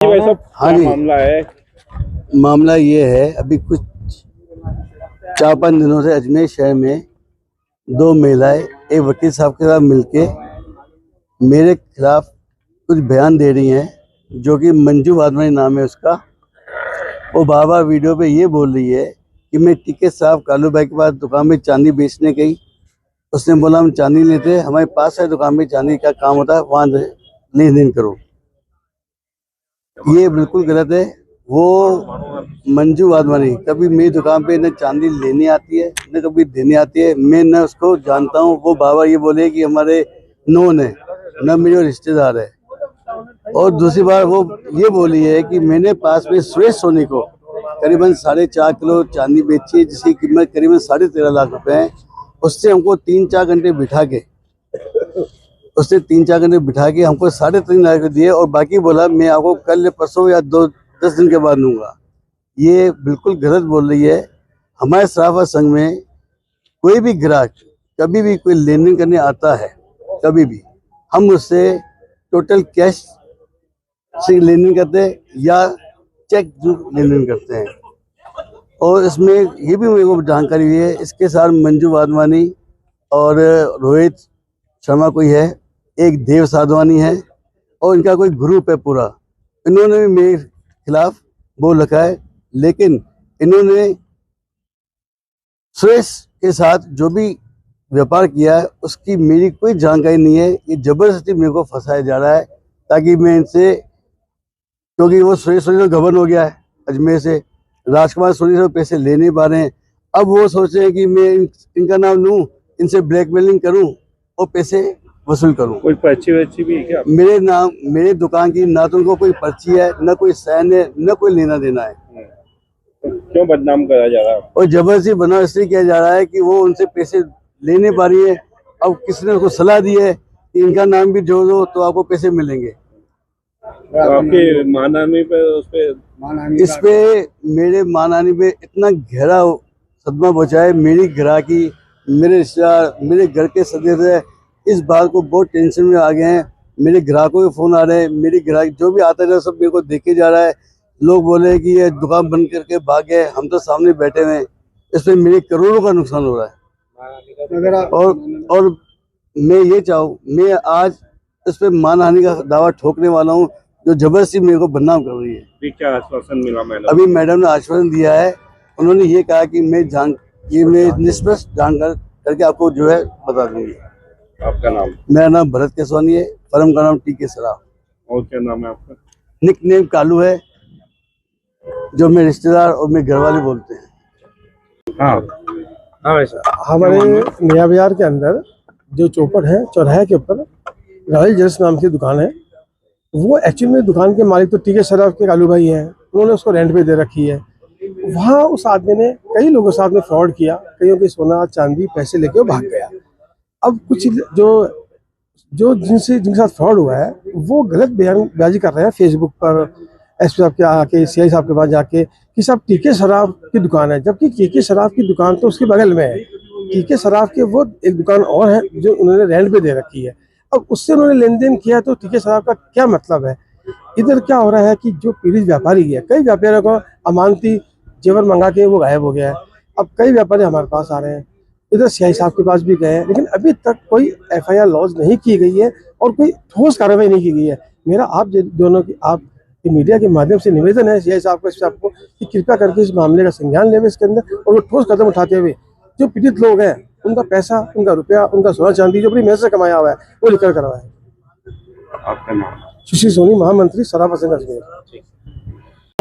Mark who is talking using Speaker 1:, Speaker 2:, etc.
Speaker 1: हाँ जी,
Speaker 2: मामला है?
Speaker 1: मामला ये है, अभी कुछ 4-5 दिनों से अजमेर शहर में दो महिलाएं एक वकील साहब के साथ मिलके मेरे खिलाफ कुछ बयान दे रही हैं, जो कि मंजू वाधवानी नाम है उसका। वो बार बार वीडियो पे ये बोल रही है कि मैं टीके साहब कालू भाई के पास दुकान में चांदी बेचने गई। उसने बोला हम चांदी लेते, हमारे पास है दुकान में चांदी का काम होता है, वहाँ लेन देन करो। ये बिल्कुल गलत है। वो मंजू वाधवानी कभी मेरी दुकान पे न चांदी लेने आती है न कभी देने आती है। मैं न उसको जानता हूँ। वो बाबा ये बोले कि हमारे नोन है, न मेरे रिश्तेदार है। और दूसरी बार वो ये बोली है कि मैंने पास में सुरेश सोनी को करीबन 4.5 किलो चांदी बेची है, जिसकी कीमत करीबन 13.5 लाख रुपए है। उससे हमको 3-4 घंटे बिठा के हमको 3.5 लाख दिए और बाकी बोला मैं आपको कल परसों या 10 दिन के बाद दूंगा। ये बिल्कुल गलत बोल रही है। हमारे सराफा संघ में कोई भी ग्राहक कभी भी कोई लेन देन करने आता है, कभी भी हम उससे टोटल कैश से लेन देन करते हैं या चेक लेन देन करते हैं। और इसमें ये भी मेरे को जानकारी हुई है, इसके साथ मंजू वाधवानी और रोहित शर्मा कोई है, एक देव साधवानी है और इनका कोई ग्रुप है पूरा। इन्होंने भी मेरे खिलाफ बोल रखा है, लेकिन इन्होंने सुरेश के साथ जो भी व्यापार किया है उसकी मेरी कोई जानकारी नहीं है। ये जबरदस्ती मेरे को फंसाया जा रहा है ताकि मैं इनसे, क्योंकि वो सुरेश सोनी तो गवर्न हो गया है अजमेर से, राजकुमार सोनी से पैसे ले नहीं पा रहे हैं। अब वो सोच रहे हैं कि मैं इनका नाम लूं, इनसे ब्लैकमेलिंग करूं और पैसे वसूल करूं।
Speaker 2: कोई पर्ची भी है क्या?
Speaker 1: मेरे दुकान की ना तो उनको कोई पर्ची है, न कोई साइन है, न कोई लेना देना है।
Speaker 2: तो क्यों बदनाम करा जा रहा है?
Speaker 1: और जबरदस्ती बना इसलिए किया जा रहा है कि वो उनसे पैसे ले नहीं पा रही है। अब किसी ने उसको सलाह दी है कि इनका नाम भी जोड़ दो तो आपको पैसे मिलेंगे।
Speaker 2: तो आपके मानहानि पे
Speaker 1: इस पे मेरे मानहानि पे इतना गहरा सदमा पहुंचा है। मेरी ग्राहकी, मेरे रिश्तेदार, मेरे घर के सदस्य इस बात को बहुत टेंशन में आ गए हैं। मेरे ग्राहकों के फोन आ रहे हैं, मेरी ग्राहक जो भी आता है सब मेरे को देखे जा रहा है। लोग बोले कि ये दुकान बंद करके भाग गए, हम तो सामने बैठे हुए हैं। इसमें मेरे करोड़ों का नुकसान हो रहा है। और मैं आज इस पे मानहानि का दावा ठोकने वाला हूँ, जो जबरदस्ती मेरे को बदनाम कर रही है।
Speaker 2: क्या आश्वासन मिला मैडम?
Speaker 1: अभी मैडम ने आश्वासन दिया है। उन्होंने ये कहा कि मैं निष्पक्ष जानकारी करके आपको जो है बता दूंगी।
Speaker 2: आपका नाम?
Speaker 1: मेरा नाम भरत केसवानी है, फर्म का नाम टीके सराफ।
Speaker 2: और क्या नाम है आपका?
Speaker 1: निक नेम कालू है, जो मेरे रिश्तेदार और मेरे घर वाले बोलते हैं।
Speaker 2: हाँ वैसा
Speaker 3: हमारे नया बाजार के अंदर जो चौपट है, चौराहे के ऊपर राहुल जर्स नाम की दुकान है। वो एक्चुअली में दुकान के मालिक तो टीके सराफ के कालू भाई हैं, उन्होंने उसको रेंट पे दे रखी है। वहाँ उस आदमी ने कई लोगों के साथ में फ्रॉड किया, कईयों के सोना चांदी पैसे लेके वो भाग गया। अब कुछ जिनके साथ फ्रॉड हुआ है वो गलत बयानबाजी कर रहे हैं फेसबुक पर, एसपी साहब के आके, सीआई साहब के पास जाके कि साहब टीके शराब की दुकान है, जबकि टीके शराब की दुकान तो उसके बगल में है। टीके शराब के वो एक दुकान और है जो उन्होंने रेंट पे दे रखी है। अब उससे उन्होंने लेन देन किया तो टीके शराब का क्या मतलब है? इधर क्या हो रहा है कि जो पीड़ित व्यापारी है, कई व्यापारियों को अमानती जेवर मंगा के वो गायब हो गया है। अब कई व्यापारी हमारे पास आ रहे हैं, इधर सीआई साहब के पास भी गए हैं, लेकिन अभी तक कोई एफआईआर लॉन्च नहीं की गई है और कोई ठोस कार्रवाई नहीं की गई है। मेरा आप दोनों की, आप मीडिया के माध्यम से निवेदन है सीआई साहब को, एसपी साहब को, कि कृपया करके इस मामले का संज्ञान लेवे इसके अंदर और वो ठोस कदम उठाते हुए जो पीड़ित लोग हैं उनका पैसा, उनका रुपया, उनका सोना चांदी जो अपनी मेहनत से कमाया हुआ है वो निकल करवाए।
Speaker 2: आपका नाम?
Speaker 3: सुशील सोनी, महामंत्री सराफा संघ अजमेर।